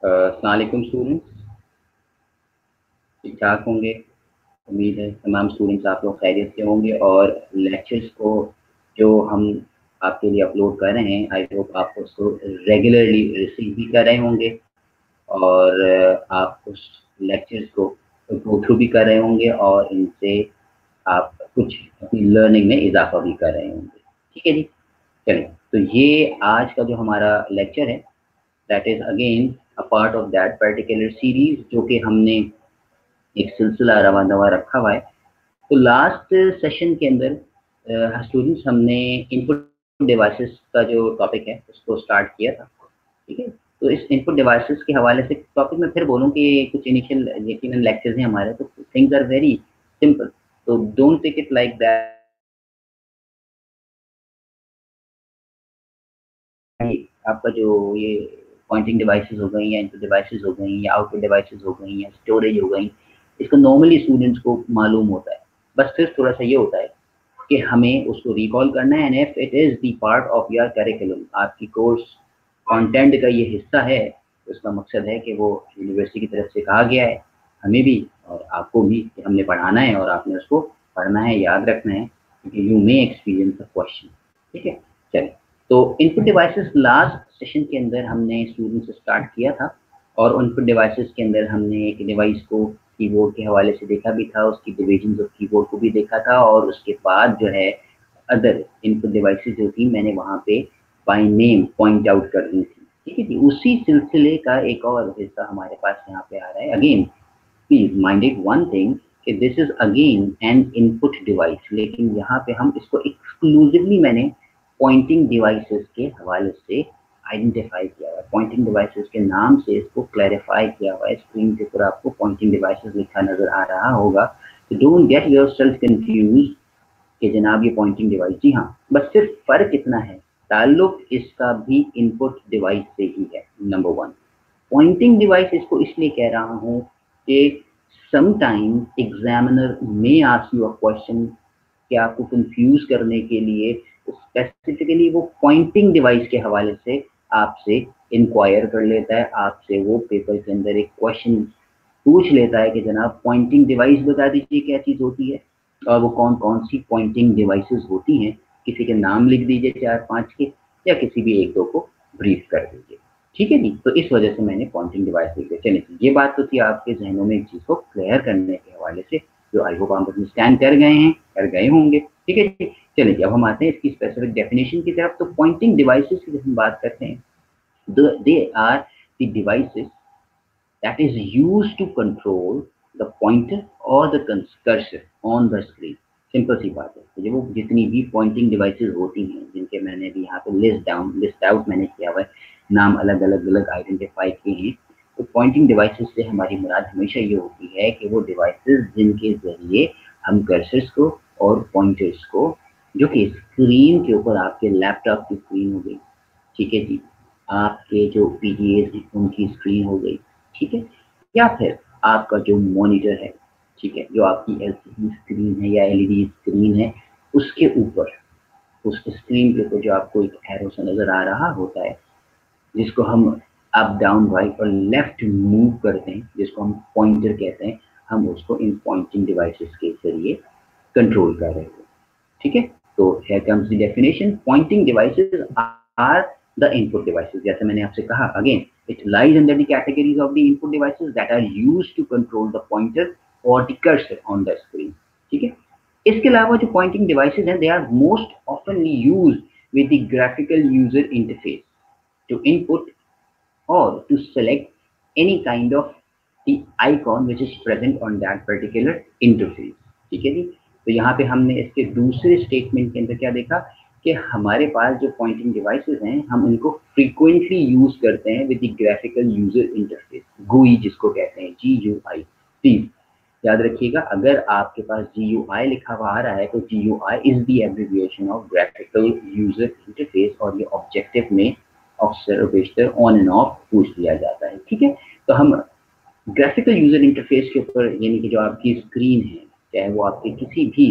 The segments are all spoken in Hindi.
अस्सलाम वालेकुम स्टूडेंट्स, ठीक ठाक होंगे। उम्मीद है तमाम स्टूडेंट्स आप लोग खैरियत से होंगे और लेक्चर्स को जो हम आपके लिए अपलोड कर रहे हैं, आई होप आप उसको रेगुलरली रिसीव भी कर रहे होंगे और आप उस लेक्चर्स को गो थ्रू भी कर रहे होंगे और इनसे आप कुछ अपनी लर्निंग में इजाफा भी कर रहे होंगे। ठीक है जी, चलिए। तो ये आज का जो हमारा लेक्चर है, that is again a part of that particular series जो कि हमने एक सिलसिला रवा दवा रखा हुआ है। तो लास्ट सेशन के अंदर स्टूडेंट्स हमने इनपुट डिवाइसेस का जो टॉपिक है उसको स्टार्ट किया था। ठीक है, तो इस इनपुट डिवाइसेस के हवाले से टॉपिक में फिर बोलूँ कि कुछ इनिशियल यकीनन लेक्चर्स हैं हमारे, तो थिंग्स आर वेरी सिंपल, तो don't take it like that. आपका जो ये पॉइंटिंग डिवाइसेस हो गई या इनपुट डिवाइसेस हो गई या आउटपुट डिवाइसेस हो गई या स्टोरेज हो गई, इसको नॉर्मली स्टूडेंट्स को मालूम होता है। बस फिर थोड़ा सा ये होता है कि हमें उसको रिकॉल करना है, and if it is the part of your curriculum, आपकी कोर्स कंटेंट का ये हिस्सा है, तो इसका मकसद है कि वो यूनिवर्सिटी की तरफ से कहा गया है हमें भी और आपको भी कि हमने पढ़ाना है और आपने उसको पढ़ना है, याद रखना है, क्योंकि you may experience a question. ठीक है, चलिए। तो इनपुट डिवाइसेस लास्ट सेशन के अंदर हमने स्टूडेंट से स्टार्ट किया था और इनपुट डिवाइसेस के अंदर हमने एक डिवाइस को कीबोर्ड के हवाले से देखा भी था, उसकी डिविजन ऑफ कीबोर्ड को भी देखा था और उसके बाद जो है अदर इनपुट डिवाइसेस जो थी मैंने वहाँ पे बाय नेम पॉइंट आउट कर दी थी। ठीक है जी, उसी सिलसिले का एक और हिस्सा हमारे पास यहाँ पे आ रहा है। Again please minded one thing कि this is again an input device, लेकिन यहाँ पे हम इसको एक्सक्लूसिवली मैंने पॉइंटिंग डिवाइसेस के हवाले से आइडेंटिफाई किया हुआ है, पॉइंटिंग डिवाइसेस के नाम से इसको क्लैरिफाई किया हुआ है। स्क्रीन के ऊपर आपको पॉइंटिंग डिवाइसेस लिखा नजर आ रहा होगा, तो डोंट गेट योरसेल्फ कंफ्यूज कि जनाब ये पॉइंटिंग डिवाइस। जी हाँ, बस सिर्फ फर्क इतना है, ताल्लुक इसका भी इनपुट डिवाइस से ही है। नंबर वन, पॉइंटिंग डिवाइस इसको इसलिए कह रहा हूँ कि sometime examiner may ask you a question कि आपको कंफ्यूज करने के लिए स्पेसिफिकली वो पॉइंटिंग डिवाइस के हवाले से आपसे इंक्वायर कर लेता है, आपसे वो पेपर के अंदर एक क्वेश्चन पूछ लेता है कि जनाब पॉइंटिंग डिवाइस बता दीजिए क्या चीज़ होती है और वो कौन कौन सी पॉइंटिंग डिवाइसेस होती हैं। किसी के नाम लिख दीजिए 4-5 के या किसी भी एक दो को ब्रीफ कर दीजिए। ठीक है जी, तो इस वजह से मैंने पॉइंटिंग डिवाइस लिखे। चलिए, ये बात तो थी आपके जहनों में एक चीज़ को क्लियर करने के हवाले से, जो आई होप आप अंडरस्टैंड कर गए हैं, कर गए होंगे। ठीक है जी, चलिए अब हम आते हैं इसकी स्पेसिफिक डेफिनेशन की तरफ। तो पॉइंटिंग डिवाइसेस की जब हम बात करते हैं, they are the devices that is used to control the pointer or the cursor on the screen। Simple सी बात है। तो ये वो जितनी भी पॉइंटिंग डिवाइसेस होती हैं, जिनके मैंने भी यहाँ पे लिस्ट आउट मैंने किया हुआ है, नाम अलग अलग आइडेंटिफाई किए हैं। तो पॉइंटिंग डिवाइसेस से हमारी मुराद हमेशा ये होती है कि वो डिवाइसेस जिनके जरिए हम कर्सर्स को और पॉइंटर्स को, जो कि स्क्रीन के ऊपर आपके लैपटॉप की स्क्रीन हो गई, ठीक है जी, आपके जो पीडीएस हैं उनकी स्क्रीन हो गई, ठीक है, या फिर आपका जो मॉनिटर है, ठीक है, जो आपकी एलसीडी स्क्रीन है या एलईडी स्क्रीन है, उसके ऊपर, उस स्क्रीन के ऊपर जो आपको एक एरो सा नजर आ रहा होता है, जिसको हम अप डाउन राइट और लेफ्ट मूव करते हैं, जिसको हम पॉइंटर कहते हैं, हम उसको इन पॉइंटिंग डिवाइसेस के जरिए कंट्रोल कर रहे हैं। ठीक है, तो here comes the definition, pointing devices are the input devices। जैसे मैंने आपसे कहा, again it lies under the categories of the input devices that are used to control the pointer or the cursor on the screen। ठीक है, इसके अलावा जो pointing devices हैं, they are most oftenly used with the graphical user interface to input or to select any kind of the icon which is present on that particular interface। ठीक है जी, तो यहाँ पे हमने इसके दूसरे स्टेटमेंट के अंदर क्या देखा कि हमारे पास जो पॉइंटिंग डिवाइसेस हैं, हम इनको फ्रीक्वेंटली यूज करते हैं with the graphical user interface, GUI जिसको कहते हैं, GUI। प्लीज याद रखिएगा, अगर आपके पास GUI लिखा हुआ आ रहा है तो GUI is the abbreviation of graphical user interface, और ये ऑब्जेक्टिव में ऑब्जर्वेटर ऑन एंड ऑफ पूछ लिया जाता है। ठीक है, तो हम ग्राफिकल यूजर इंटरफेस के ऊपर, यानी कि जो आपकी स्क्रीन है, चाहे वो आपके किसी भी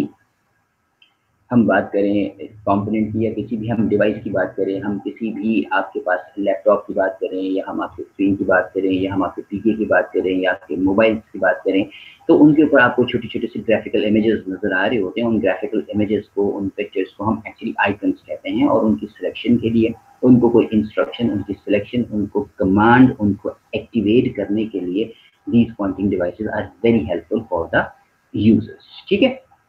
हम बात करें कंपोनेंट की या किसी भी हम डिवाइस की बात करें, हम किसी भी आपके पास लैपटॉप की बात करें या हम आपके स्क्रीन की बात करें या हम आपके पीसी की बात करें या आपके मोबाइल की बात करें, तो उनके ऊपर आपको छोटे-छोटे से ग्राफिकल इमेजेस नज़र आ रहे होते हैं। उन ग्राफिकल इमेजेस को, उन पिक्चर्स को हम एक्चुअली आइकन्स कहते हैं और उनकी सिलेक्शन के लिए उनको कोई इंस्ट्रक्शन, उनकी सिलेक्शन, उनको कमांड, उनको एक्टिवेट करने के लिए these pointing devices are very helpful for the users। ठीक है,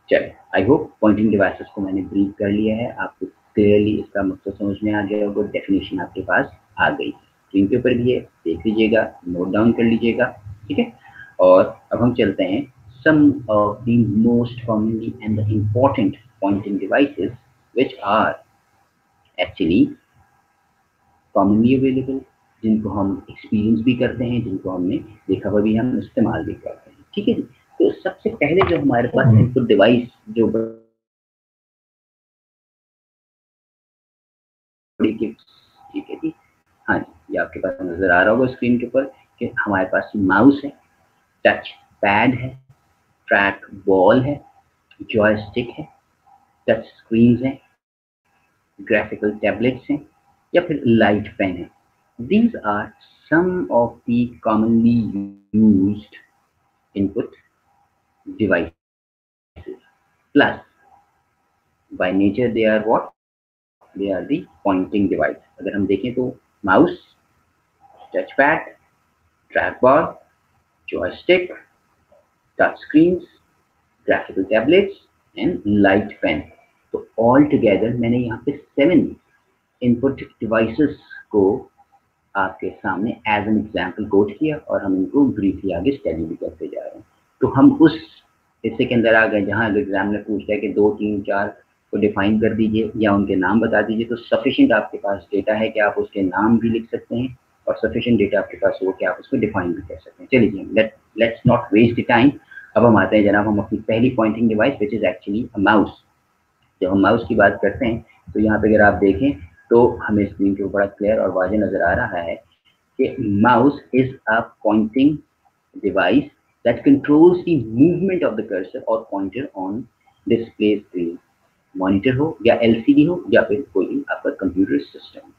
चलिए आई होप पॉइंटिंग डिवाइसेस को मैंने ब्रीफ कर लिया है, आपको क्लियरली इसका मकसद समझ में आ गया होगा, डेफिनेशन आपके पास आ गई। स्क्रीन के ऊपर भी है, देख लीजिएगा, नोट डाउन कर लीजिएगा। ठीक है, और अब हम चलते हैं some of the most commonly and the important pointing devices which are actually commonly available, जिनको हम एक्सपीरियंस भी करते हैं, जिनको हमने देखा हुआ भी, हम इस्तेमाल भी करते हैं। ठीक है जी, तो सबसे पहले जो हमारे पास इनपुट डिवाइस जो बड़ी टिप्स, ठीक है जी, हाँ जी, ये आपके पास नजर आ रहा होगा स्क्रीन के ऊपर कि हमारे पास माउस है, टच पैड है, ट्रैक बॉल है, जॉयस्टिक है, टच स्क्रीन है, ग्राफिकल टैबलेट्स हैं या फिर लाइट पेन है। These are some of the commonly used input devices, plus by nature they are what, they are the pointing device. अगर हम देखें तो mouse, touchpad, trackball, joystick, touch screens, graphical tablets and light pen। तो ऑल टुगेदर मैंने यहाँ पे 7 इनपुट डिवाइसेस को आपके सामने एज एन एग्जाम्पल कोट किया और हम इनको ब्रीफली आगे स्टडी भी करते जा रहे हैं। तो हम उस हिस्से के अंदर आ गए जहाँ एग्जामिनर पूछता है कि 2, 3, 4 को डिफाइन कर दीजिए या उनके नाम बता दीजिए। तो सफिशिएंट आपके पास डेटा है कि आप उसके नाम भी लिख सकते हैं और सफिशिएंट डेटा आपके पास हो कि आप उसको डिफाइन भी कर सकते हैं। चलिए जी, let's not waste the time. अब हम आते हैं जनाब हम अपनी पहली pointing device which is actually a mouse. जब हम माउस की बात करते हैं तो यहाँ पे अगर आप देखें तो हमें स्क्रीन के ऊपर बड़ा क्लियर और वाज़ेह नजर आ रहा है कि mouse is a pointing device that controls the movement of the cursor or pointer on display screen। Monitor हो या एलसीडी हो या फिर कोई आपका कंप्यूटर सिस्टम।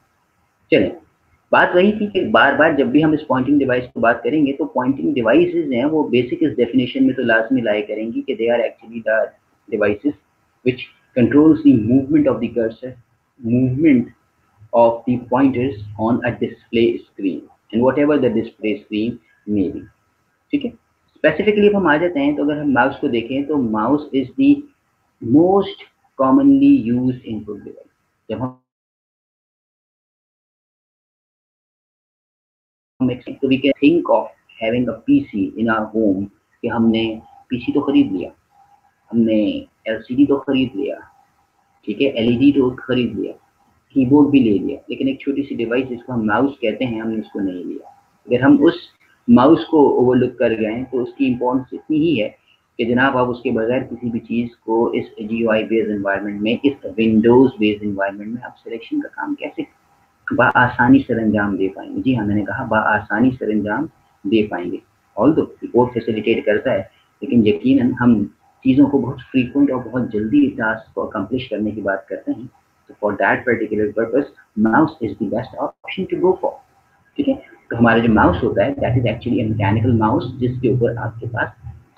चलें, बात वही थी कि बार बार जब भी हम इस पॉइंटिंग डिवाइस की बात करेंगे तो पॉइंटिंग डिवाइसेस हैं वो बेसिक इस डेफिनेशन में तो लाजमी लाया करेंगी कि they are actually the devices which controls the movement of the cursor, movement of the pointers on a display screen and whatever the display screen may be। ठीक है, स्पेसिफिकली हम आ जाते हैं तो अगर हम माउस को देखें तो mouse is the most commonly used input device. जब हम तो we can think of having a PC in our home कि हमने पीसी तो खरीद लिया, हमने एलसीडी तो खरीद लिया, ठीक है, एलईडी तो खरीद लिया, कीबोर्ड भी ले लिया, लेकिन एक छोटी सी डिवाइस जिसको हम माउस कहते हैं हमने उसको नहीं लिया। अगर हम उस माउस को ओवरलुक कर गए तो उसकी इम्पोर्टेंस इतनी ही है कि जनाब आप उसके बगैर किसी भी चीज़ को इस जीयूआई बेस्ड एनवायरनमेंट में, इस विंडोज बेस्ड एनवायरनमेंट में आप सिलेक्शन का काम कैसे बआसानी सरंजाम दे पाएंगे। जी हाँ, मैंने कहा बआसानी सरंजाम दे पाएंगे। ऑल्दो कीबोर्ड फैसिलिटेट करता है लेकिन यकीनन हम चीज़ों को बहुत फ्रीक्वेंट और बहुत जल्दी टास्क को अकम्प्लिश करने की बात करते हैं। तो for that particular purpose mouse is the best option to go for. ठीक है, तो हमारा जो माउस होता है that is actually a mechanical mouse जिसके ऊपर आपके पास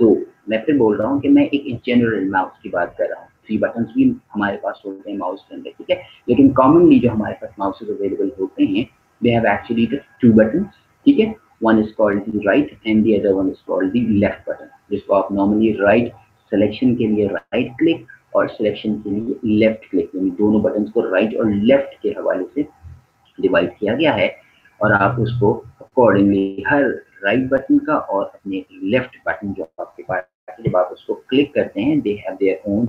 दो, मैं फिर बोल रहा हूँ कि मैं एक जनरल माउस की बात कर रहा हूँ। 3 बटन्स भी हमारे पास होते हैं माउस के अंदर, ठीक है, लेकिन कॉमनली जो हमारे पास माउसेस अवेलेबल होते हैं they have actually the 2 buttons. ठीक है, one is called the right and the other one is called the left button, जिसको आप नॉर्मली राइट सिलेक्शन के लिए राइट क्लिक और सिलेक्शन के लिए लेफ्ट क्लिक, यानी दोनों बटन्स को राइट और लेफ्ट के हवाले से डिवाइड किया गया है और आप उसको अकॉर्डिंगली हर राइट बटन का और अपने लेफ्ट बटन जो आपके पास जब आप उसको क्लिक करते हैं they have their own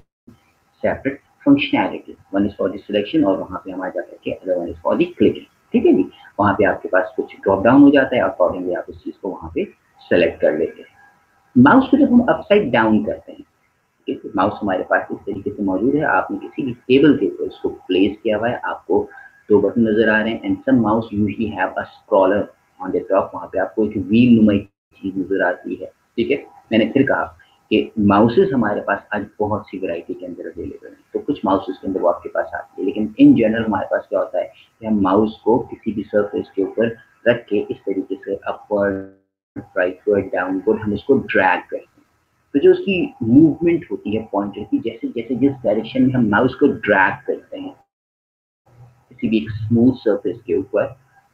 separate functionality. One is for the selection और वहाँ पे हमारा जाकर के other one is for the clicking. ठीक है जी, वहाँ पे आपके पास कुछ ड्रॉप डाउन हो जाता है, अकॉर्डिंगली आप उस चीज़ को वहाँ पे सेलेक्ट कर लेते हैं। माउस को जब हम अपसाइड डाउन करते हैं, माउस हमारे पास इस तरीके से मौजूद है, आपने किसी भी टेबल के ऊपर इसको प्लेस किया हुआ है, आपको 2 बटन नजर आ रहे हैं and some mouse usually have a scroller on the top, वहाँ पे आपको एक व्हील नुमाई चीज नजर आती है। ठीक है, मैंने फिर कहा कि माउसेस हमारे पास आज बहुत सी वैरायटी के अंदर अवेलेबल है। तो कुछ माउसेस के अंदर वो आपके पास आती है, लेकिन इन जनरल हमारे पास क्या होता है कि हम माउस को किसी भी सरफेस के ऊपर रख के इस तरीके से अपवर्ड, राइटवर्ड, डाउनवर्ड हम उसको ड्रैग करते हैं। तो जो उसकी मूवमेंट होती है पॉइंटर की, जैसे जैसे जिस डायरेक्शन में हम माउस को ड्रैग करते हैं किसी भी एक स्मूथ सरफेस के ऊपर,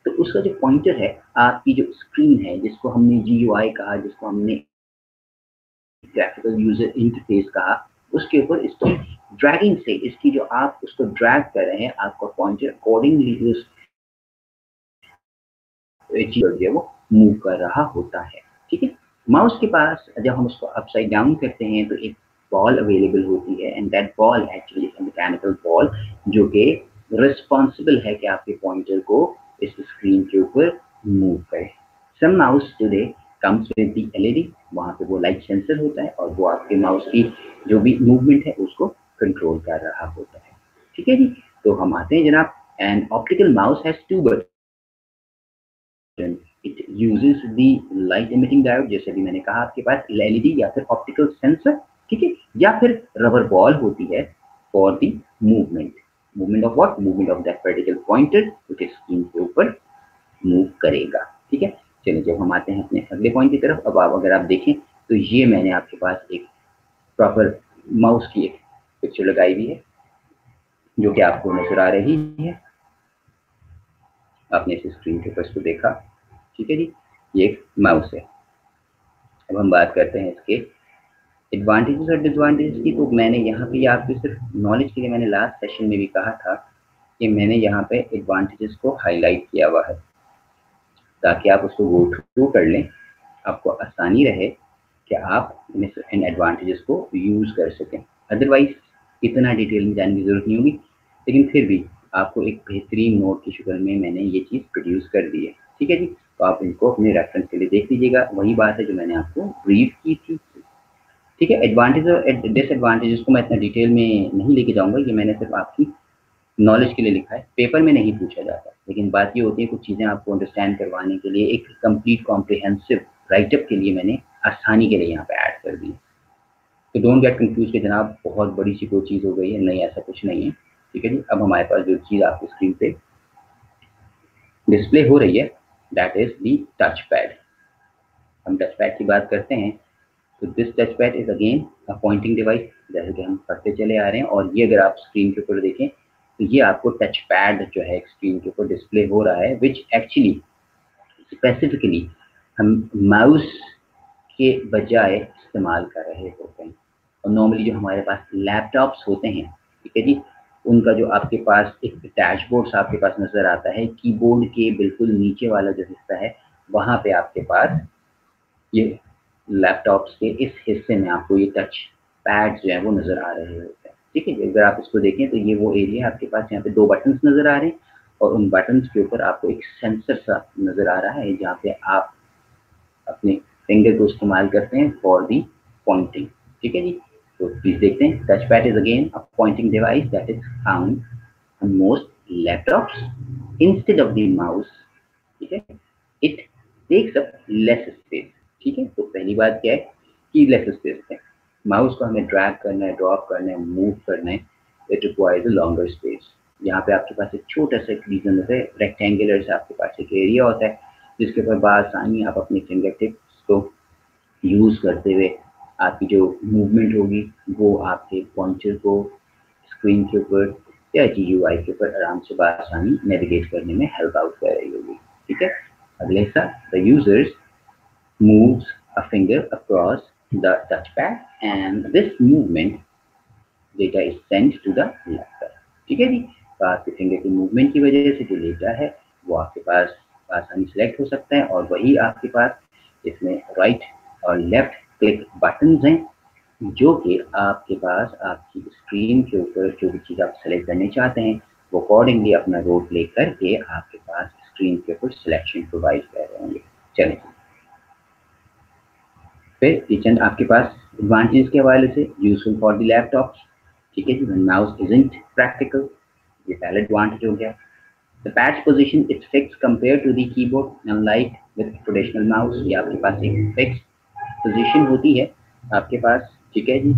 तो उसका जो पॉइंटर है, आपकी जो स्क्रीन है जिसको हमने GUI कहा, जिसको हमने ग्राफिकल यूजर इंटरफेस कहा, उसके ऊपर इसकी ड्रैगिंग से, इसकी जो आप उसको ड्रैग कर रहे हैं, आपका पॉइंटर अकॉर्डिंगली उस चीज जो है वो मूव कर रहा होता है। ठीक है, माउस के पास जब हम उसको अपसाइड डाउन करते हैं तो एक बॉल अवेलेबल होती है, and that ball actually is a mechanical ball जो कि रिस्पॉन्सिबल है कि आपके पॉइंटर को इस स्क्रीन के ऊपर मूव करे। Some mouse today comes with the LED, वहाँ पे वो लाइट सेंसर होता है और वो आपके माउस की जो भी मूवमेंट है उसको कंट्रोल कर रहा होता है। ठीक है जी, तो हम आते हैं जनाब, and optical mouse has 2 button. It uses the light emitting diode, जैसे भी मैंने कहा, आपके पास एलईडी या फिर ऑप्टिकल सेंसर, ठीक है, या फिर रबर बॉल होती है for the movement of what, movement of that particular pointer जो स्क्रीन के ऊपर मूव करेगा। ठीक है, चलिए जब हम आते हैं अपने अगले पॉइंट की तरफ, अब आप अगर आप देखें तो ये मैंने आपके पास एक प्रॉपर माउस की एक पिक्चर लगाई हुई है जो कि आपको नजर आ रही है। आपने इस स्क्रीन के ऊपर इसको देखा, ठीक है जी, ये एक माउस है। अब हम बात करते हैं इसके एडवांटेजेस और डिसएडवांटेजेस की। तो मैंने यहाँ पे आपको सिर्फ नॉलेज के लिए, मैंने लास्ट सेशन में भी कहा था कि मैंने यहाँ पे एडवांटेजेस को हाईलाइट किया हुआ है ताकि आप उसको गो थ्रू कर लें, आपको आसानी रहे कि आप इन एडवांटेजेस को यूज़ कर सकें। अदरवाइज इतना डिटेल में जानने की ज़रूरत नहीं होगी, लेकिन फिर भी आपको एक बेहतरीन नोट की शक्ल में मैंने ये चीज़ प्रोड्यूस कर दी है। ठीक है जी, तो आप इनको अपने रेफरेंस के लिए देख लीजिएगा। वही बात है जो मैंने आपको ब्रीफ की थी। ठीक है, एडवांटेज और डिसएडवांटेजेस को मैं इतना डिटेल में नहीं लेके जाऊंगा, ये मैंने सिर्फ आपकी नॉलेज के लिए लिखा है, पेपर में नहीं पूछा जाता। लेकिन बात ये होती है कुछ चीज़ें आपको अंडरस्टैंड करवाने के लिए, एक कंप्लीट कॉम्प्रिहेंसिव राइटअप के लिए मैंने आसानी के लिए यहाँ पे ऐड कर दी। तो डोंट गेट कंफ्यूज कि जनाब बहुत बड़ी सी कोई चीज़ हो गई है, नहीं ऐसा कुछ नहीं है। ठीक है जी, अब हमारे पास जो चीज़ आपकी स्क्रीन पे डिस्प्ले हो रही है that is the touch pad. हम टच पैड की बात करते हैं तो this touch pad is again a pointing device, जैसे कि हम पढ़ते चले आ रहे हैं। और ये अगर आप स्क्रीन के ऊपर देखें तो ये आपको टच पैड जो है स्क्रीन के ऊपर डिस्प्ले हो रहा है, विच एक्चुअली स्पेसिफिकली हम माउस के बजाय इस्तेमाल कर रहे होते हैं। और नॉर्मली जो हमारे पास लैपटॉप्स होते हैं, ठीक है जी, उनका जो आपके पास एक डैशबोर्ड आपके पास नज़र आता है, कीबोर्ड के बिल्कुल नीचे वाला जो हिस्सा है वहाँ पे आपके पास ये लैपटॉप्स के इस हिस्से में आपको ये टच पैड जो है वो नज़र आ रहे होते हैं। ठीक है, अगर आप इसको देखें तो ये वो एरिया है आपके पास, यहाँ पे 2 बटन्स नज़र आ रहे हैं और उन बटन्स के ऊपर आपको एक सेंसर सा नज़र आ रहा है जहाँ पे आप अपने फिंगर को इस्तेमाल करते हैं फॉर दी पॉइंटिंग। ठीक है जी, तो प्लीज देखते हैं, touch pad is again a pointing device that is found on most laptops instead of the mouse. ठीक है, it takes up less space. ठीक है, तो पहली बात क्या है कि लेस स्पेस है, माउस को हमें ड्रैग करना है, ड्रॉप करना है, मूव करना है, it requires a longer space. यहाँ पे आपके पास एक छोटा सा रीजन होता है, रेक्टेंगुलर से आपके पास एक एरिया होता है जिसके ऊपर बासानी आप अपने फिंगर टिप्स को यूज़ करते हुए आपकी जो मूवमेंट होगी वो आपके पॉइंटर को स्क्रीन के ऊपर या GUI के ऊपर आराम से बासानी नेविगेट करने में हेल्प आउट कर रही होगी। ठीक है, अगले हिस्सा, the users moves a finger across the touchpad and this movement data is sent to the laptop। ठीक है जी, तो आपके फिंगर की मूवमेंट की वजह से जो डेटा है वो आपके पास आसानी सेलेक्ट हो सकता है और वही आपके पास इसमें राइट और लेफ्ट क्लिक बटन्स हैं जो कि आपके पास आपकी स्क्रीन के ऊपर जो भी चीज़ आप सेलेक्ट करना चाहते हैं वो अकॉर्डिंगली अपना रोल प्ले करके आपके पास स्क्रीन के ऊपर सिलेक्शन प्रोवाइड कर रहे होंगे। चलिए फिर किचन आपके पास एडवांटेज के हवाले से यूजफुल फॉर द लैपटॉप्स। ठीक है जी, माउस इजंट प्रैक्टिकल, ये पहला एडवांटेज हो गया। The pad's position is fix compare to the keyboard unlike with traditional mouse. ये आपके पास एक फिक्स पोजीशन होती है आपके पास, ठीक है जी।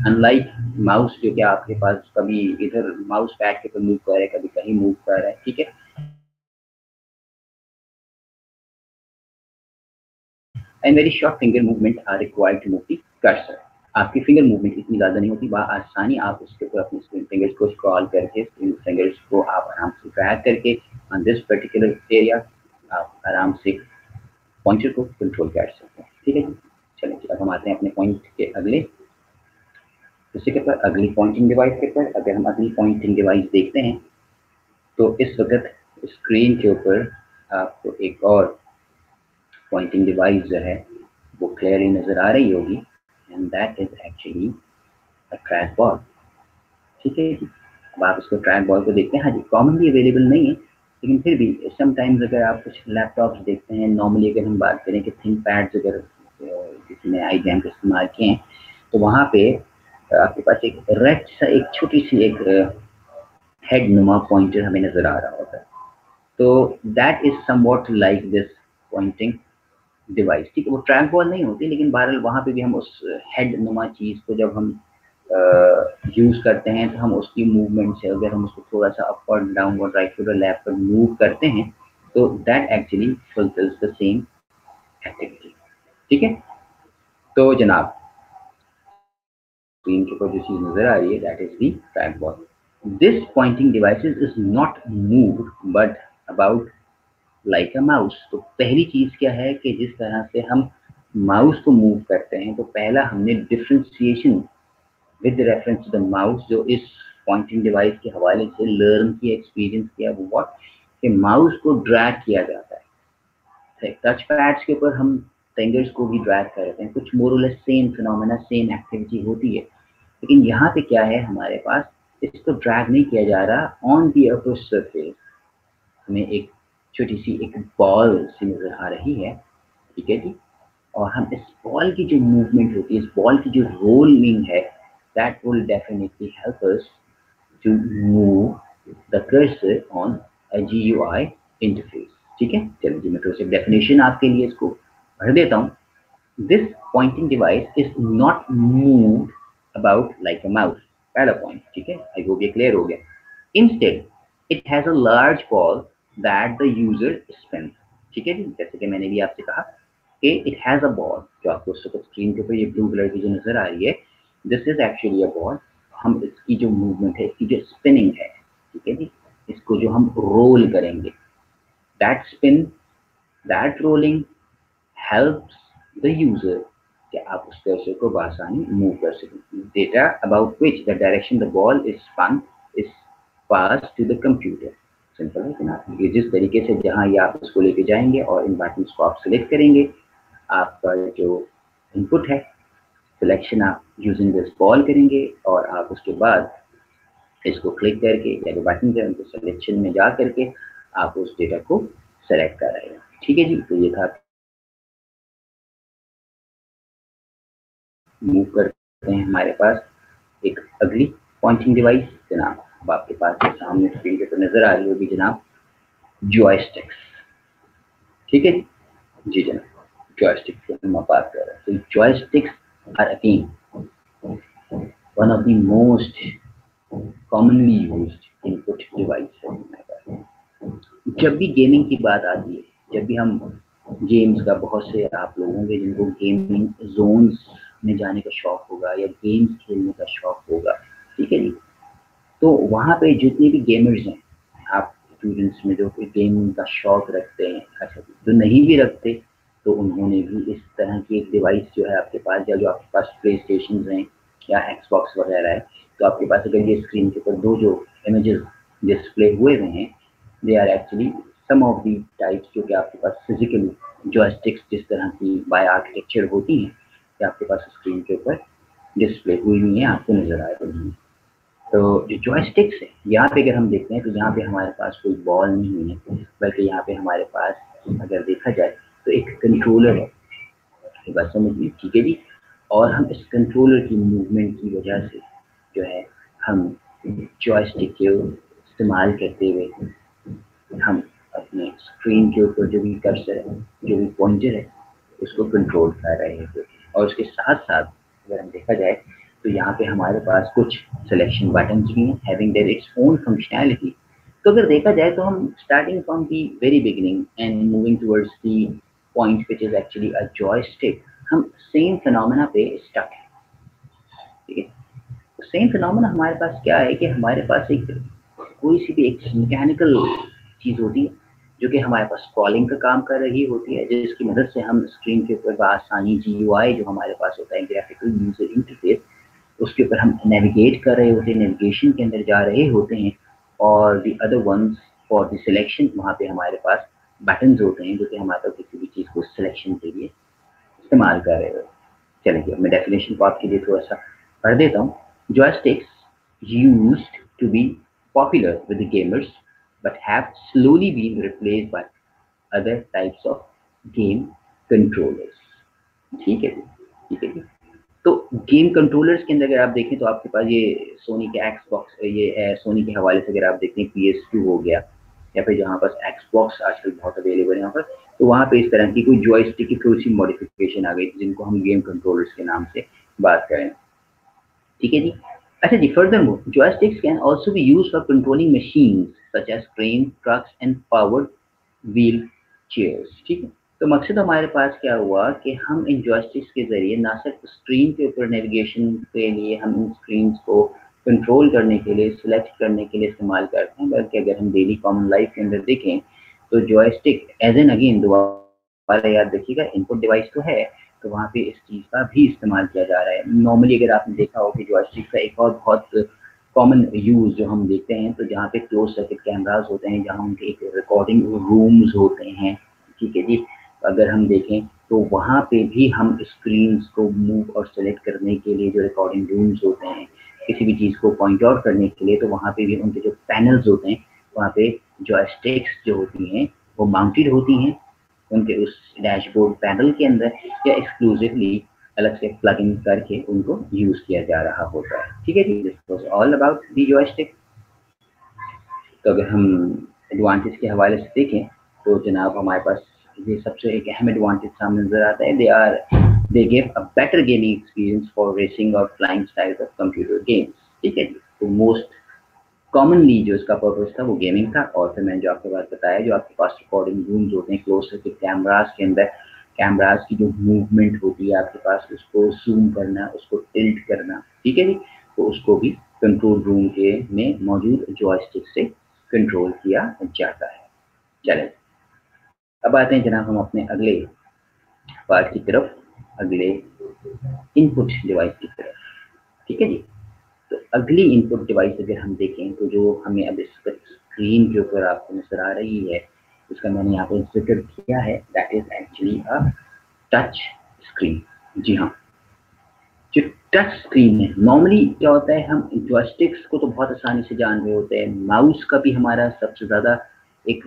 अनलाइक माउस जो कि आपके पास कभी इधर माउस पैड के ऊपर मूव कर रहा है, कभी कहीं मूव कर रहा है, ठीक है। And very short finger movement are required to move the cursor. आपकी फिंगर मूवमेंट इतनी ज़्यादा नहीं होती, वह आसानी आप उसके ऊपर अपने फिंगर्स को स्क्रॉल करके, फिंगर्स को आप आराम से ड्रैग करके ऑन दिस पर्टिकुलर एरिया आप आराम से पॉइंटर को कंट्रोल कर सकते हैं, ठीक है जी। चलिए अब हम आते हैं अपने पॉइंट के अगले उसी के ऊपर, अगली पॉइंटिंग डिवाइस के ऊपर। अगर हम अगली पॉइंटिंग डिवाइस देखते हैं तो इस वक्त स्क्रीन के ऊपर आपको एक और पॉइंटिंग डिवाइस जो है वो क्लियरली नज़र आ रही होगी, and that is actually a track ball, ठीक है जी। अब आप इसको ट्रैक बॉल को देखते हैं, हाँ जी, कॉमनली अवेलेबल नहीं है, लेकिन फिर भी समटाइम्स अगर आप कुछ लैपटॉप्स देखते हैं, नॉर्मली अगर हम बात करें कि थिंक पैड्स अगर किसी ने आईबीएम का इस्तेमाल किए हैं, तो वहाँ पे आपके पास एक रेड सा एक छोटी सी एक हेड नुमा पॉइंटर हमें नजर आ रहा होता है। तो that is somewhat like this pointing device, ठीक है। वो ट्रैक बॉल नहीं होती, लेकिन बहरहाल वहाँ पे भी हम उस हेड नुमा चीज़ को जब हम यूज़ करते हैं तो हम उसकी मूवमेंट से अगर हम उसको थोड़ा सा upward downward right to the left पर मूव करते हैं तो that actually fulfils the same activity, ठीक है। तो जनाब स्क्रीन के ऊपर जो चीज़ नज़र आ रही है that is the track ball. This pointing devices is not move but about like a mouse. तो पहली चीज़ क्या है कि जिस तरह से हम माउस को मूव करते हैं, तो पहला हमने differentiation with reference to the mouse जो इस पॉइंटिंग डिवाइस के हवाले से लर्न किया, एक्सपीरियंस किया, वो व्हाट कि माउस को ड्रैग किया जाता है। टच पैड्स के ऊपर हम फिंगर्स को भी ड्रैग करते हैं, कुछ मोर और less same phenomena, same activity होती है। लेकिन यहाँ पे क्या है, हमारे पास इसको ड्रैग नहीं किया जा रहा ऑन दी अपर सरफेस। हमें एक छोटी सी एक बॉल सी नजर आ रही है, ठीक है जी। और हम इस बॉल की जो मूवमेंट होती है, इस बॉल की जो रोलिंग है, that will definitely help us to move the cursor on a GUI interface, ठीक है। चलिए जी, मैं थोड़ी सी डेफिनेशन आपके लिए इसको पढ़ देता हूँ। This pointing device is not moved about like a mouse, पहला पॉइंट, ठीक है। आई होप ये क्लियर हो गया। Instead it has a large ball that the user spins, ठीक है जी। जैसे कि मैंने भी आपसे कहा कि इट हैज अ बॉल, जो आपको स्क्रीन के ऊपर ये ब्लू कलर की जो नजर आ रही है, this is actually a ball. हम इसकी जो मूवमेंट है, इसकी जो स्पिनिंग है, ठीक है जी, इसको जो हम रोल करेंगे, that spin, that rolling helps the user कि आप उस कर्सर को बआसानी मूव कर सकें। Data about which the direction the ball is spun is pass to the computer. Simple है कि ना, ये जिस तरीके से जहाँ ये आप उसको लेके जाएंगे और इन बटन्स को आप सिलेक्ट करेंगे, आपका जो इनपुट है, सिलेक्शन आप यूजिंग दिस बॉल करेंगे और आप उसके बाद इसको क्लिक करके या जो बटन है उनको सिलेक्शन में जा करके आप उस डेटा को सेलेक्ट कर रहे हैं, ठीक है जी। तो ये था, मूव करते हैं हमारे पास एक अगली पॉइंटिंग डिवाइस जनाब। अब आपके पास सामने स्क्रीन के ऊपर नजर आ रही होगी जनाब, जॉयस्टिक्स, ठीक है जी जनाब। जॉयस्टिक की हम बात कर रहे हैं, तो joysticks are again one of the most commonly used input device है। जब भी गेमिंग की बात आती है, जब भी हम गेम्स का, बहुत से आप लोग होंगे जिनको गेमिंग जोन्स में जाने का शौक होगा या गेम्स खेलने का शौक होगा, ठीक है जी। तो वहाँ पे जितने भी गेमर्स हैं, आप स्टूडेंट्स में जो कोई गेमिंग का शौक रखते हैं, अच्छा जो नहीं भी रखते, तो उन्होंने भी इस तरह की एक डिवाइस जो है आपके पास, या जो आपके पास प्ले स्टेशन हैं या एक्सबॉक्स वगैरह है, तो आपके पास अगर ये स्क्रीन के ऊपर दो जो इमेजेस डिस्प्ले हुए हुए हैं, they are actually some of the types जो कि आपके पास फिजिकली जॉयस्टिक्स जिस तरह की बाय आर्किटेक्चर होती हैं, कि आपके पास स्क्रीन के ऊपर डिस्प्ले हुई हुई है, आपको नजर आ रही है। तो जो जॉयस्टिक्स है, यहाँ पे अगर हम देखते हैं तो यहाँ पे हमारे पास कोई बॉल नहीं है, बल्कि यहाँ पे हमारे पास अगर देखा जाए तो एक कंट्रोलर है, ये बात समझ ली, ठीक है जी। और हम इस कंट्रोलर की मूवमेंट की वजह से जो है, हम जॉयस्टिक के इस्तेमाल करते हुए हम अपने स्क्रीन के ऊपर जो भी कर्सर है, जो भी पॉइंटर है, उसको कंट्रोल कर रहे हैं। और उसके साथ साथ अगर हम देखा जाए तो यहाँ पे हमारे पास कुछ सिलेक्शन बटन्स भी हैं, having their its own functionality. तो अगर देखा जाए तो हम starting from the very beginning and moving towards the point which is actually a joystick, हम सेम फिनोमेना पे स्टक है। ठीक है, सेम फिनोमेना हमारे पास क्या है कि हमारे पास एक कोई सी भी एक मैकेनिकल चीज होती है जो कि हमारे पास स्क्रॉलिंग का काम कर रही होती है, जिसकी मदद से हम स्क्रीन के ऊपर आसानी GUI जो हमारे पास होता है, ग्राफिकल यूजर इंटरफेस, उसके ऊपर हम नेविगेट कर रहे होते हैं, नेविगेशन के अंदर जा रहे होते हैं। और the other ones for the selection, वहाँ पे हमारे पास बटन्स होते हैं जो कि हमारे पास किसी भी चीज़ को सिलेक्शन के लिए इस्तेमाल कर रहे हो। चलिए मैं डेफिनेशन को आपके लिए थोड़ा सा पढ़ देता हूँ। Joysticks used to be popular with the gamers but have slowly been replaced by other types of game controllers। ठीक है जी, ठीक है जी। तो गेम कंट्रोलर्स के अंदर अगर आप देखें तो आपके पास ये सोनी के एक्सबॉक्स, ये सोनी के हवाले से अगर आप देखें PS2 हो गया, या फिर जहाँ पर एक्सबॉक्स आजकल बहुत अवेलेबल है यहाँ पर, तो वहाँ पे इस तरह की कोई जॉयस्टिक की थोड़ी सी मॉडिफिकेशन आ गई जिनको हम गेम कंट्रोलर्स के नाम से बात करें। ठीक है जी। अच्छा जी, furthermore joysticks can also be used for controlling machines such as trains, trucks and powered wheel chairs। ठीक है, तो मकसद हमारे पास क्या हुआ कि हम इन जॉयस्टिक्स के जरिए ना सिर्फ स्क्रीन के ऊपर नेविगेशन के लिए हम इन स्क्रीन को कंट्रोल करने के लिए, सिलेक्ट करने के लिए इस्तेमाल करते हैं, बल्कि अगर हम डेली कॉमन लाइफ के अंदर देखें तो जॉयस्टिक एज एन अगेन दोबारा याद रखिएगा इनपुट डिवाइस तो है, तो वहाँ पे इस चीज़ का भी इस्तेमाल किया जा रहा है। नॉर्मली अगर आपने देखा हो कि जॉयस्टिक का एक और बहुत कॉमन यूज़ जो हम देखते हैं, तो जहाँ पे क्लोज सर्किट कैमराज होते हैं, जहाँ उनके एक रिकॉर्डिंग रूम्स होते हैं। ठीक है जी, अगर हम देखें तो वहाँ पे भी हम स्क्रीन्स को मूव और सेलेक्ट करने के लिए जो रिकॉर्डिंग रूम्स होते हैं, किसी भी चीज़ को पॉइंट आउट करने के लिए, तो वहाँ पे भी उनके जो पैनल्स होते हैं वहाँ पे जॉयस्टिक्स जो होती हैं वो माउंटेड होती हैं उनके उस डैशबोर्ड पैनल के अंदर, या एक्सक्लूसिवली अलग से प्लग इन करके उनको यूज किया जा रहा होता है। ठीक है जी, this was all about the joystick. तो अगर हम एडवांटेज के हवाले से देखें तो जनाब हमारे पास ये सबसे एक अहम एडवांटेज सामने नजर आता है, they give a better gaming experience for racing और flying styles of computer games. ठीक है जी, तो मोस्ट कॉमनली जो इसका पर्पस था वो गेमिंग था, और फिर मैंने जो आपके पास बताया जो आपके पास रिकॉर्डिंग रूम्स होते हैं क्लोज सर्किट कैमराज के अंदर, कैमराज की जो मूवमेंट होती है आपके पास, उसको जूम करना, उसको टिल्ट करना, ठीक है जी, तो उसको भी कंट्रोल रूम के में मौजूद जॉयस्टिक से कंट्रोल किया जाता है। चलें, अब आते हैं जनाब हम अपने अगले पार्ट की तरफ, अगले इनपुट डिवाइस की तरफ। ठीक है जी, तो अगली इनपुट डिवाइस अगर हम देखें तो जो हमें अब इस स्क्रीन के ऊपर आपको नजर आ रही है, इसका मैंने यहाँ पे जिक्र किया है, that is actually a touch screen. जी हाँ, जो टच स्क्रीन है, नॉर्मली क्या होता है हम जॉयस्टिक्स को तो बहुत आसानी से जान रहे होते हैं, माउस का भी हमारा सबसे ज़्यादा एक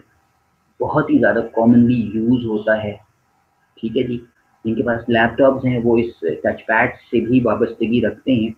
बहुत ही ज़्यादा कॉमनली यूज होता है। ठीक है जी, जिनके पास लैपटॉप्स हैं वो इस टच पैड से भी वाबस्तगी रखते हैं,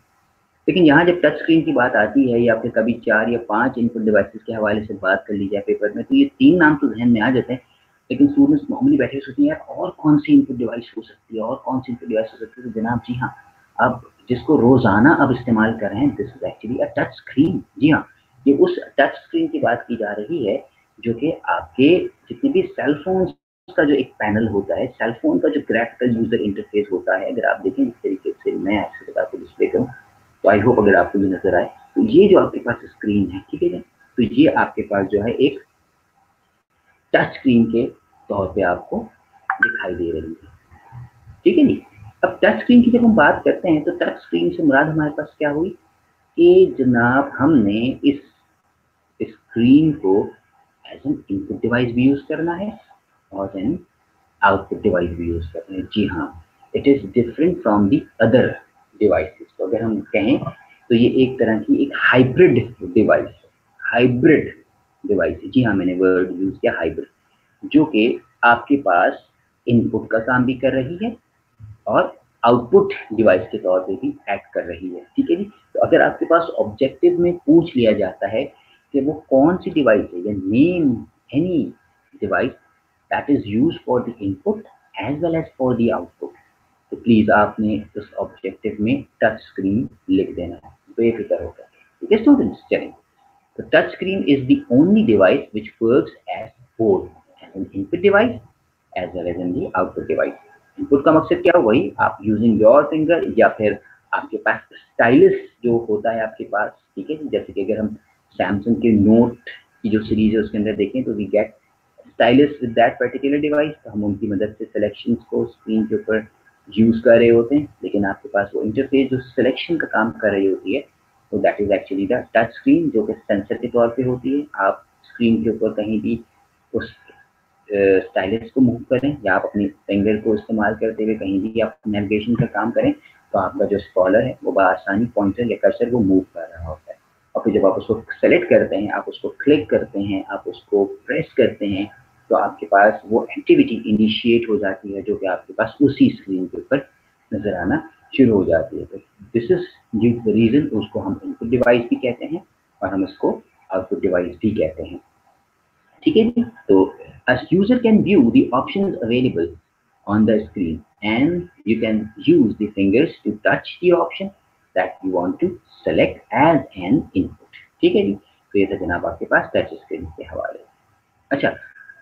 लेकिन यहाँ जब टच स्क्रीन की बात आती है या फिर कभी 4 या 5 इनपुट डिवाइसेस के हवाले से बात कर ली जाए पेपर में, तो ये 3 नाम तो ज़हन में आ जाते हैं, लेकिन स्टूडेंट्स नॉर्मली बैठे सोचते हैं यार और कौन सी इनपुट डिवाइस हो सकती है, और कौन सी इनपुट डिवाइस हो सकती है। तो जनाब जी हाँ, अब जिसको रोज़ाना अब इस्तेमाल कर रहे हैं, this is actually a touch screen. जी हाँ, ये उस टच स्क्रीन की बात की जा रही है जो कि आपके जितने भी सेल फोन का जो एक पैनल होता है, सेल फोन का जो ग्राफिकल यूजर इंटरफेस होता है, अगर आप देखें इस तरीके से मैं आपसे बता को डिस्प्ले करूँ, तो आई होप अगर आपको ये नजर आए, तो ये जो आपके पास स्क्रीन है, ठीक है, तो ये आपके पास जो है एक टच स्क्रीन के तौर पे आपको दिखाई दे रही है। ठीक है जी, अब टच स्क्रीन की जब हम बात करते हैं तो टच स्क्रीन से मुराद हमारे पास क्या हुई कि जनाब हमने इस स्क्रीन को एज एन इनपुट डिवाइस भी यूज करना है और एन आउटपुट डिवाइस भी यूज करना है। जी हाँ, it is different from the other devices. तो अगर हम कहें तो ये एक तरह की एक हाइब्रिड डिवाइस, हाइब्रिड डिवाइस। जी हाँ, मैंने वर्ड यूज किया हाइब्रिड, जो कि आपके पास इनपुट का काम भी कर रही है और आउटपुट डिवाइस के तौर पे भी एक्ट कर रही है। ठीक है जी, तो अगर आपके पास ऑब्जेक्टिव में पूछ लिया जाता है कि वो कौन सी डिवाइस है, या name any device that is used for the input as well as for the output, तो प्लीज आपने उस ऑब्जेक्टिव में टच स्क्रीन लिख देना है, बेफिक्र होकर। ठीक है स्टूडेंट्स, चलें। तो touch screen is the only device which works as both as an input device as well as in the output device. Input का मकसद क्या, वही आप यूजिंग योर फिंगर, या फिर आपके पास स्टाइलिस जो होता है आपके पास, ठीक है। जैसे कि अगर हम सैमसंग के नोट की जो सीरीज है उसके अंदर देखें तो we get stylus with that particular device, तो हम उनकी मदद से सिलेक्शंस को स्क्रीन के ऊपर यूज कर रहे होते हैं। लेकिन आपके पास वो इंटरफेस जो सिलेक्शन का काम कर रही होती है, तो that is actually the touch screen, जो कि सेंसर के तौर पे होती है। आप स्क्रीन के ऊपर कहीं भी उस स्टाइलिस को मूव करें, या आप अपनी फिंगर को इस्तेमाल करते हुए कहीं भी आप नेविगेशन का काम करें, तो आपका जो स्क्रॉलर है वो बआसानी पॉइंटर या कर्सर को मूव कर रहा होता है। और फिर जब आप उसको सेलेक्ट करते हैं, आप उसको क्लिक करते हैं, आप उसको प्रेस करते हैं, तो आपके पास वो एक्टिविटी इनिशिएट हो जाती है, जो कि आपके पास उसी स्क्रीन के ऊपर नजर आना शुरू हो जाती है। तो दिस इज द रीजन, उसको हम इनपुट डिवाइस भी कहते हैं और हम इसको आउटपुट डिवाइस भी कहते हैं। ठीक है जी। तो as user can view the options available on the screen, and you can use the fingers to touch the option that you want to select as an input। ठीक है जी। तो ये था जनाब आपके पास टच स्क्रीन के हवाले। अच्छा,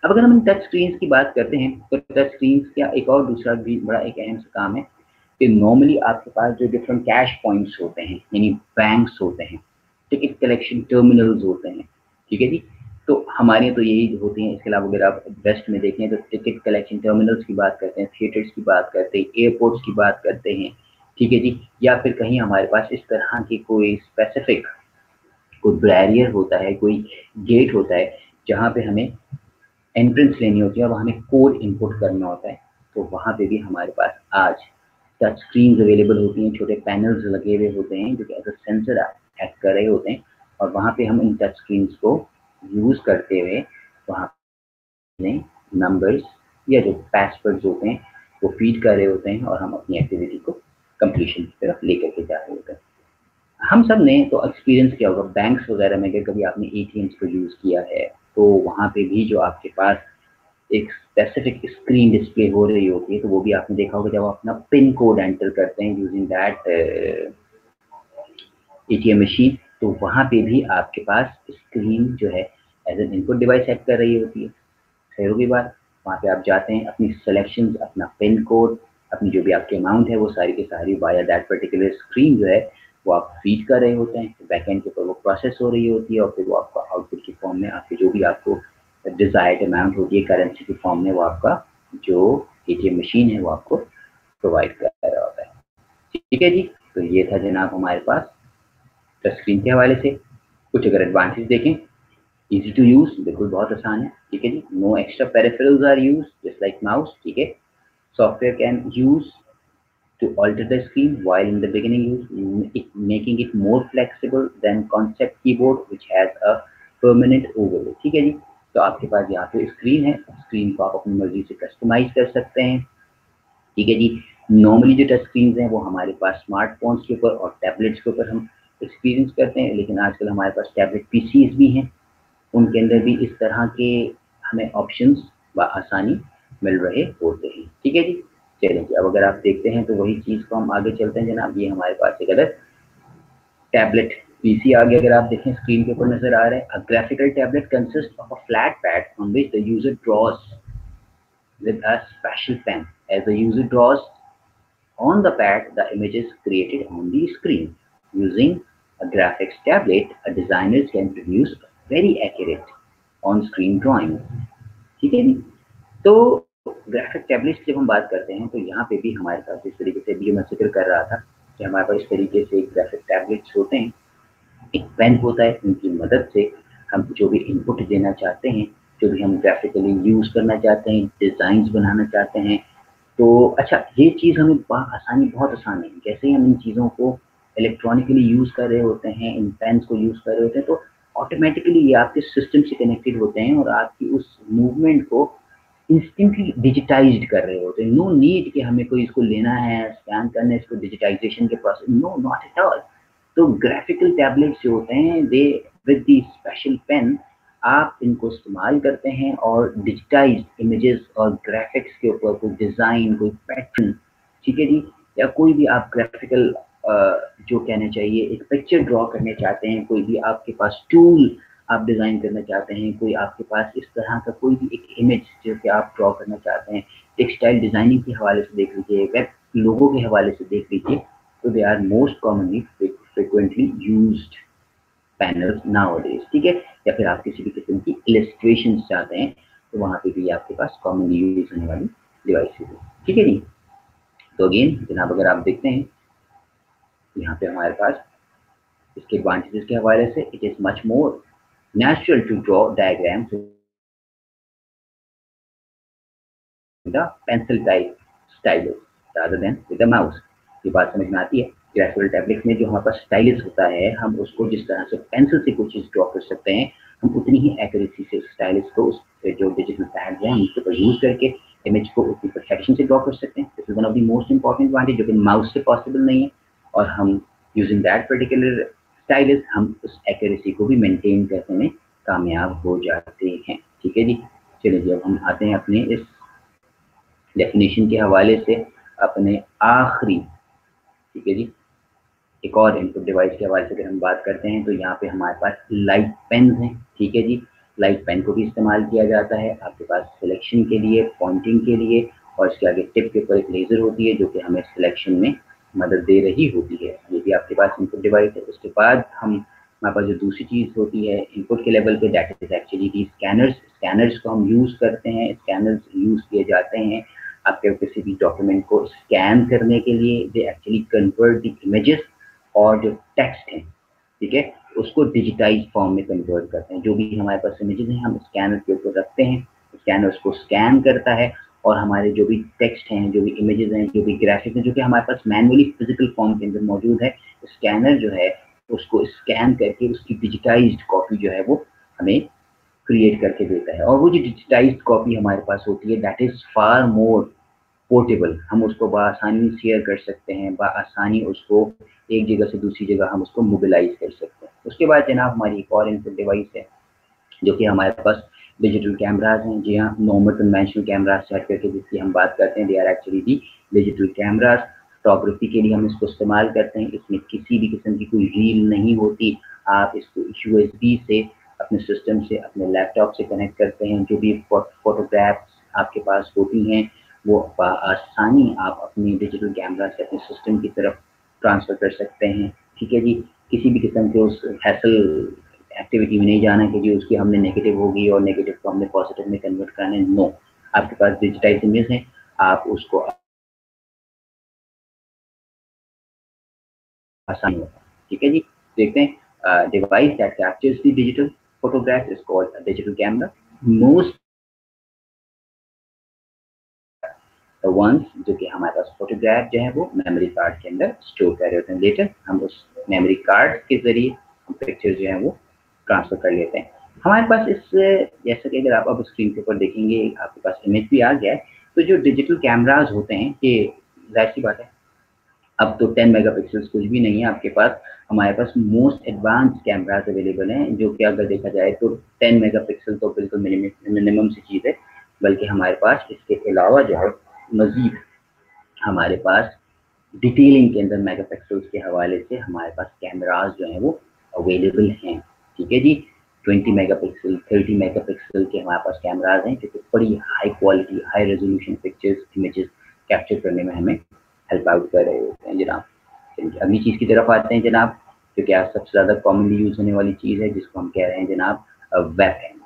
अब अगर हम टच स्क्रीन की बात करते हैं, तो टच स्क्रीन का एक और दूसरा भी बड़ा एक अहम सा काम है कि नॉर्मली आपके पास जो डिफरेंट कैश पॉइंट्स होते हैं, यानी बैंक्स होते हैं, टिकट कलेक्शन टर्मिनल्स होते हैं, ठीक है जी। तो हमारे तो यही होती हैं। इसके अलावा अगर आप वेस्ट में देखें तो टिकट कलेक्शन टर्मिनल्स की बात करते हैं, थिएटर्स की बात करते हैं, एयरपोर्ट्स की बात करते हैं, ठीक है जी। या फिर कहीं हमारे पास इस तरह की कोई स्पेसिफिक कोई बैरियर होता है, कोई गेट होता है जहाँ पे हमें एंट्रेंस लेनी होती है और हमें कोड इनपुट करना होता है, तो वहाँ पे भी हमारे पास आज टच स्क्रीन अवेलेबल होती हैं। छोटे पैनल्स लगे हुए होते हैं जो कि एज अ सेंसर एक्ट कर रहे होते हैं, और वहाँ पे हम इन टच स्क्रीन को यूज करते हुए वहाँ पे नंबर्स या जो पासवर्ड्स होते हैं वो फीड कर रहे होते हैं, और हम अपनी एक्टिविटी को कंप्लीशन की तरफ लेकर के जा रहे होते हैं। हम सब ने तो एक्सपीरियंस किया होगा बैंक्स वगैरह में, अगर कभी आपने एटीएम्स को यूज किया है, तो वहाँ पे भी जो आपके पास एक स्पेसिफिक स्क्रीन डिस्प्ले हो रही होती है, तो वो भी आपने देखा होगा जब आप अपना पिन कोड एंटर करते हैं यूजिंग दैट एटीएम मशीन, तो वहाँ पे भी आपके पास स्क्रीन जो है as an input device act कर रही होती है। खैरों की बात, वहाँ पे आप जाते हैं, अपनी सिलेक्शन, अपना पिन कोड, अपनी जो भी आपकी अमाउंट है वो सारी की सारी वाया दैट पर्टिकुलर स्क्रीन जो है वो आप फीड कर रहे होते हैं। बैकएंड के ऊपर वो प्रोसेस हो रही होती है, और फिर वो आपका आउटपुट की फॉर्म में आपकी जो भी आपको डिजायर्ड अमाउंट होती है करेंसी की फॉर्म में, वो आपका जो एटीएम मशीन है वो आपको प्रोवाइड कर रहा होता है। ठीक है जी। तो ये था जनाब हमारे पास टच स्क्रीन के हवाले से। कुछ अगर एडवांटेज देखें, इजी टू यूज, बिल्कुल बहुत आसान है, ठीक है जी। No extra peripherals are use just like mouse, ठीक है। Software can use to alter the screen while in the beginning making it more flexible than concept keyboard which has a permanent overlay। ठीक है जी। तो आपके पास यहाँ पे स्क्रीन है, स्क्रीन को आप अपनी मर्जी से कस्टमाइज कर सकते हैं, ठीक है जी। नॉर्मली जो टच स्क्रीन हैं वो हमारे पास स्मार्टफोन्स के ऊपर और टैबलेट्स के ऊपर हम एक्सपीरियंस करते हैं, लेकिन आजकल हमारे पास टैबलेट पीसीज भी हैं, उनके अंदर भी इस तरह के हमें ऑप्शंस आसानी मिल रहे होते हैं। ठीक है जी। चलिए जी, अब अगर आप देखते हैं तो वही चीज को हम आगे चलते हैं जनाब। ये हमारे पास एक अदर टैबलेट पीसी आगे अगर आप देखें स्क्रीन के ऊपर नजर आ रहा है। A graphical tablet consist of a flat pad on which the user draws with a special pen। As the user draws on the pad, the image is created on the screen। Using a graphics tablet, a designer can produce very accurate on-screen drawing। ठीक है जी। तो ग्राफिक टैबलेट्स जब हम बात करते हैं तो यहाँ पे भी हमारे पास इस तरीके से भी मैं जिक्र कर रहा था कि हमारे पास इस तरीके से ग्राफिक टैबलेट्स होते हैं, एक पेन होता है, उनकी मदद से हम जो भी इनपुट देना चाहते हैं, जो भी हम ग्राफिकली यूज करना चाहते हैं, डिजाइन बनाना चाहते हैं, तो अच्छा ये चीज़ हमें आसानी बहुत आसान है। जैसे ही हम इन चीज़ों को इलेक्ट्रॉनिकली यूज़ कर रहे होते हैं, इन पेन्स को यूज़ कर रहे होते हैं, तो ऑटोमेटिकली ये आपके सिस्टम से कनेक्टेड होते हैं और आपकी उस मूवमेंट को इंस्टेंटली डिजिटाइज्ड कर रहे होते हैं। नो नीड कि हमें कोई इसको लेना है, स्कैन करना है, इसको डिजिटाइजेशन के process, no not at all. तो ग्राफिकल टैबलेट्स जो होते हैं they with the special pen आप इनको इस्तेमाल करते हैं और डिजिटाइज्ड इमेजेस और ग्राफिक्स के ऊपर कोई डिज़ाइन, कोई पैटर्न ठीक है जी। या कोई भी आप ग्राफिकल जो कहना चाहिए एक पिक्चर ड्रॉ करना चाहते हैं, कोई भी आपके पास टूल आप डिज़ाइन करना चाहते हैं, कोई आपके पास इस तरह का कोई भी एक इमेज जो कि आप ड्रॉ करना चाहते हैं, टेक्सटाइल डिज़ाइनिंग के हवाले से देख लीजिए, वेब लोगों के हवाले से देख लीजिए, तो they are most commonly frequently used panels nowadays, ठीक है। या फिर आप किसी भी किस्म की इलस्ट्रेशन चाहते हैं तो वहाँ पे भी आपके पास कॉमनली यूज होने वाली डिवाइसेज है, ठीक है जी। तो अगेन जनाब अगर आप देखते हैं यहाँ पे हमारे पास इसके एडवांटेजेस के हवाले से, it is much more natural to draw diagrams with a pencil type stylus rather than with a mouse. ये बात समझ में आती है। ग्राफिकल टैबलेट में जो हमारे पास स्टाइलस होता है, हम उसको जिस तरह से पेंसिल से कोई चीज़ ड्रॉ कर सकते हैं, हम उतनी ही एक्यूरेसी से स्टाइलस को उस जो डिजिटल पैड है उसके ऊपर यूज करके इमेज को उतनी परफेक्शन से ड्रॉ कर सकते हैं। This is one of the most important advantage, जो कि माउस से पॉसिबल नहीं है, और हम यूजिंग दैट पर्टिकुलर स्टाइलस हम उस एक्यूरेसी को भी मेंटेन करने में कामयाब हो जाते हैं, ठीक है जी। चलिए जी अब हम आते हैं अपने इस डेफिनेशन के हवाले से अपने आखिरी, ठीक है जी, एक और इनपुट डिवाइस के हवाले से अगर हम बात करते हैं तो यहाँ पे हमारे पास लाइट पेन हैं, ठीक है जी। लाइट पेन को भी इस्तेमाल किया जाता है आपके पास सिलेक्शन के लिए, पॉइंटिंग के लिए, और इसके आगे टिप के ऊपर एक लेजर होती है जो कि हमें सिलेक्शन में मदद दे रही होती है। ये भी आपके पास इनपुट डिवाइस है। उसके बाद हमारे पास जो दूसरी चीज़ होती है इनपुट के लेवल पे, that is actually the scanners. Scanners को हम यूज़ करते हैं, स्कैनर्स यूज़ किए जाते हैं आपके किसी भी डॉक्यूमेंट को स्कैन करने के लिए। They actually convert the images और जो टेक्स्ट है, ठीक है, उसको डिजिटाइज फॉर्म में कन्वर्ट करते हैं। जो भी हमारे पास इमेजेस हैं हम स्कैनर के ऊपर रखते हैं, स्कैनर उसको स्कैन करता है, और हमारे जो भी टेक्स्ट हैं, जो भी इमेजेस हैं, जो भी ग्राफिक्स हैं, जो कि हमारे पास मैनुअली फिजिकल फॉर्म के अंदर मौजूद है, स्कैनर जो है उसको स्कैन करके उसकी डिजिटाइज्ड कॉपी जो है वो हमें क्रिएट करके देता है। और वो जो डिजिटाइज्ड कॉपी हमारे पास होती है that is far more portable. हम उसको बआसानी शेयर कर सकते हैं, बआसानी उसको एक जगह से दूसरी जगह हम उसको मोबिलाइज कर सकते हैं। उसके बाद जनाब हमारी एक और इनपुट डिवाइस है जो कि हमारे पास डिजिटल कैमराज हैं। जी हाँ, नॉर्मल कन्वेंशनल कैमराज सेट करके जिसकी हम बात करते हैं, they are actually the digital cameras. Photography के लिए हम इसको इस्तेमाल करते हैं। इसमें किसी भी किस्म की कोई रील नहीं होती। आप इसको USB से अपने सिस्टम से, अपने लैपटॉप से कनेक्ट करते हैं। जो भी फोटोग्राफ्स आपके पास होती हैं वो आसानी आप अपनी डिजिटल कैमरा से अपने सिस्टम की तरफ ट्रांसफ़र कर सकते हैं, ठीक है जी। किसी भी किस्म के उस हैसल एक्टिविटी में नहीं जाना कि जी उसकी हमने नेगेटिव होगी और नेगेटिव को हमने पॉजिटिव में कन्वर्ट करना है। नो, आपके पास डिजिटाइज इमेज है, आप उसको आसानी होता है, ठीक है जी। देखते हैं device that captures the digital photograph is called digital camera. Most ones जो कि हमारे पास फोटोग्राफ जो है वो मेमोरी कार्ड के अंदर स्टोर कर रहे होते हैं। लेटर हम उस मेमोरी कार्ड के जरिए हम पिक्चर जो है वो ट्रांसफर कर लेते हैं। हमारे पास इस जैसा कि अगर आप अब स्क्रीन के ऊपर देखेंगे आपके पास इमेज भी आ गया है। तो जो डिजिटल कैमराज होते हैं ये जाहिर सी बात है अब तो 10 मेगापिक्सल्स कुछ भी नहीं है आपके पास। हमारे पास मोस्ट एडवांस कैमराज अवेलेबल हैं जो कि अगर देखा जाए तो 10 मेगापिक्सल तो बिल्कुल मिनिमम सी चीज़ है। बल्कि हमारे पास इसके अलावा जो है मजीद हमारे पास डिटेलिंग के अंदर मेगापिक्सल्स के हवाले से हमारे पास कैमराज जो हैं वो अवेलेबल हैं, ठीक है जी। 20 मेगापिक्सल 30 मेगापिक्सल के हमारे पास कैमराज हैं जो कि बड़ी high quality high resolution pictures images capture करने में हमें हेल्प आउट कर रहे होते हैं जनाब। चलिए अगली चीज़ की तरफ आते हैं जनाब, जो कि आज सबसे ज़्यादा कॉमनली यूज़ होने वाली चीज़ है जिसको हम कह रहे हैं जनाब वेब कैम,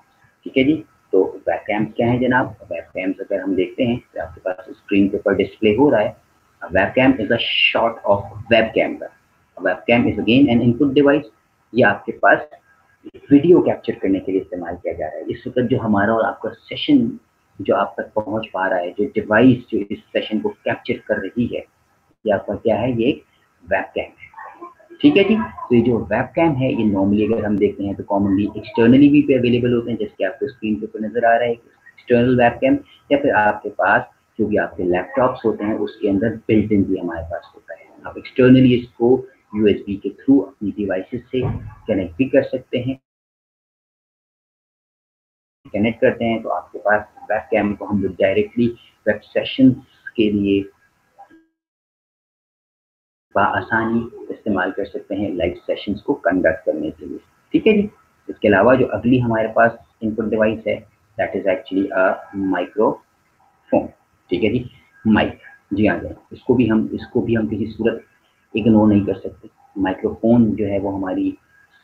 ठीक है जी। तो वेब कैम्स क्या है जनाब? वेब कैम्स अगर हम देखते हैं तो आपके पास स्क्रीन के ऊपर डिस्प्ले हो रहा है। webcam is a short of web camera. A webcam is again an input device. ये आपके पास वीडियो कैप्चर करने के लिए इस्तेमाल किया जा रहा है। इस वक्त जो हमारा और आपका सेशन जो आप तक पहुंच पा रहा है, जो डिवाइस जो इस सेशन को कैप्चर कर रही है, ये आपका क्या है? ये एक वेबकैम है, ठीक है जी। तो ये जो वेबकैम है ये नॉर्मली अगर हम देखते हैं तो कॉमनली एक्सटर्नली भी पे अवेलेबल होते हैं, जैसे कि आपको स्क्रीन पे ऊपर नजर आ रहा है एक्सटर्नल वेबकैम, या फिर आपके पास जो भी आपके लैपटॉप्स होते हैं उसके अंदर बिल्ट इन भी हमारे पास होता है। आप एक्सटर्नली इसको USB के थ्रू अपनी डिवाइसेस से कनेक्ट भी कर सकते हैं। कनेक्ट करते हैं तो आपके पास वेबकैम को हम लोग डायरेक्टली वेब सेशंस के लिए बआसानी इस्तेमाल कर सकते हैं लाइव सेशंस को कंडक्ट करने के लिए। ठीक है जी। इसके अलावा जो अगली हमारे पास इनपुट डिवाइस है that is actually a microphone. ठीक है जी, माइक। जी हाँ जी, इसको भी हम किसी सूरत इग्नोर नहीं कर सकते। माइक्रोफोन जो है वो हमारी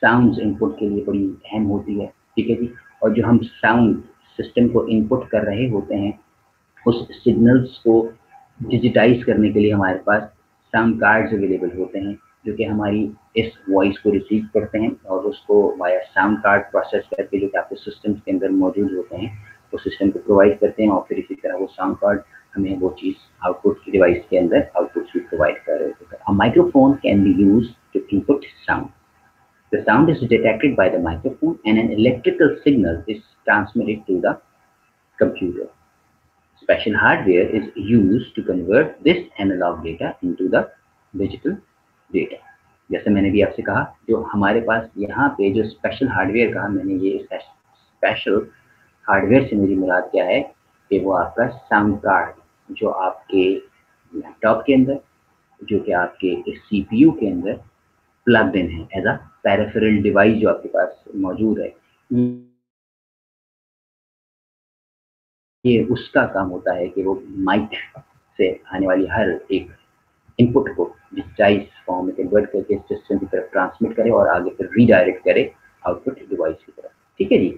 साउंड इनपुट के लिए बड़ी अहम होती है। ठीक है जी। और जो हम साउंड सिस्टम को इनपुट कर रहे होते हैं उस सिग्नल्स को डिजिटाइज करने के लिए हमारे पास साउंड कार्ड्स अवेलेबल होते हैं जो कि हमारी इस वॉइस को रिसीव करते हैं और उसको वाया साउंड कार्ड प्रोसेस करके जो कि आपके सिस्टम्स के अंदर मौजूद होते हैं वो सिस्टम को प्रोवाइड करते हैं और फिर इसी तरह वो साउंड कार्ड हमें वो चीज़ आउटपुट की डिवाइस के अंदर आउटपुट भी प्रोवाइड कर रहे होते हैं। A microphone can be use to input sound. The sound is detected by the microphone and an electrical signal is transmitted to the computer. Special hardware is used to convert this analog data into the digital data. जैसे मैंने भी आपसे कहा जो हमारे पास यहाँ पे जो स्पेशल हार्डवेयर कहा मैंने, ये स्पेशल हार्डवेयर से मेरी मुराद क्या है कि वो आपका साउंड कार्ड जो आपके लैपटॉप के अंदर, जो कि आपके सीपीयू के अंदर प्लग्ड इन है एज अ पेरिफेरल डिवाइस जो आपके पास मौजूद है, ये उसका काम होता है कि वो माइक से आने वाली हर एक इनपुट को डिजिटाइज फॉर्म में कन्वर्ट करके सिस्टम की तरफ ट्रांसमिट करे और आगे फिर रीडायरेक्ट करे आउटपुट डिवाइस की तरफ। ठीक है जी।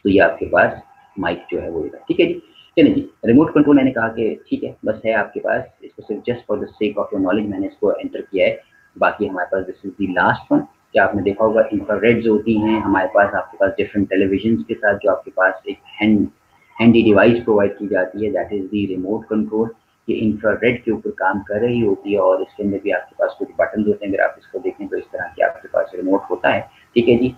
तो ये आपके पास माइक जो है वो इधर। ठीक है जी। चलिए जी, रिमोट कंट्रोल मैंने कहा कि ठीक है बस है आपके पास, इसको सिर्फ just for the sake of your knowledge मैंने इसको एंटर किया है। बाकी हमारे पास this is the last one. क्या आपने देखा होगा इंफ्रारेड जो होती हैं हमारे पास, आपके पास डिफरेंट टेलीविजन के साथ जो आपके पास एक हैंडी डिवाइस प्रोवाइड की जाती है that is the remote control. ये इंफ्रारेड के ऊपर काम कर रही होती है और इसके अंदर भी आपके पास कुछ बटन होते हैं। अगर आप इसको देखें तो इस तरह के आपके पास रिमोट होता है। ठीक है जी।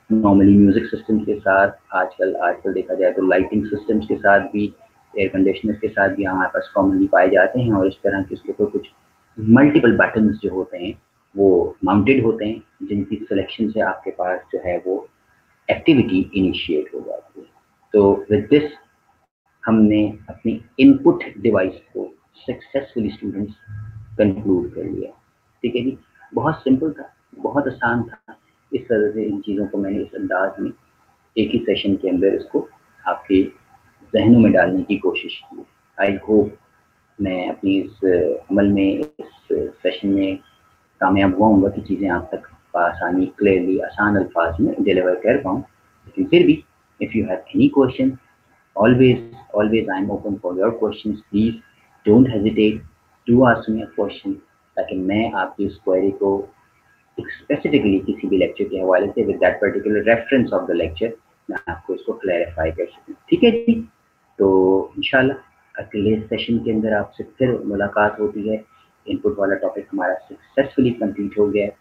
नॉर्मली म्यूजिक सिस्टम के साथ आजकल देखा जाए तो लाइटिंग सिस्टम्स के साथ भी, एयर कंडीशनर के साथ भी हमारे पास कॉमनली पाए जाते हैं और इस तरह के उसके ऊपर कुछ मल्टीपल बटन्स जो होते हैं वो माउंटेड होते हैं जिनकी सिलेक्शन से आपके पास जो है वो एक्टिविटी इनिशिएट हो जाती है। तो विद दिस हमने अपनी इनपुट डिवाइस को सक्सेसफुली स्टूडेंट्स कंक्लूड कर लिया। ठीक है जी। बहुत सिंपल था, बहुत आसान था। इस तरह से इन चीज़ों को मैंने इस अंदाज में एक ही सेशन के अंदर इसको आपके जहनों में डालने की कोशिश की। आई होप मैं अपनी इस अमल में, इस सेशन में कामयाब हुआ हूँगा कि चीज़ें आप तक आसानी क्लियरली आसान अल्फाज में डिलीवर कर पाऊँ। लेकिन फिर भी if you have any question, always I am open for your questions. Please don't hesitate to ask me a question ताकि मैं आपकी उस क्वेरी को स्पेसिफिकली किसी भी लेक्चर के हवाले से with that particular reference of the lecture मैं आपको इसको क्लैरिफाई कर सकूँ। ठीक है जी। तो इंशाल्लाह अगले सेशन के अंदर आपसे फिर मुलाकात होती है। इनपुट वाला टॉपिक हमारा सक्सेसफुली कंप्लीट हो गया है।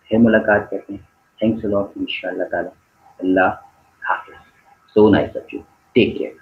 फिर मुलाकात करते हैं। थैंक्स अ लॉट इंशाल्लाह ताला। अल्लाह हाफिज़। So nice of you. Take care.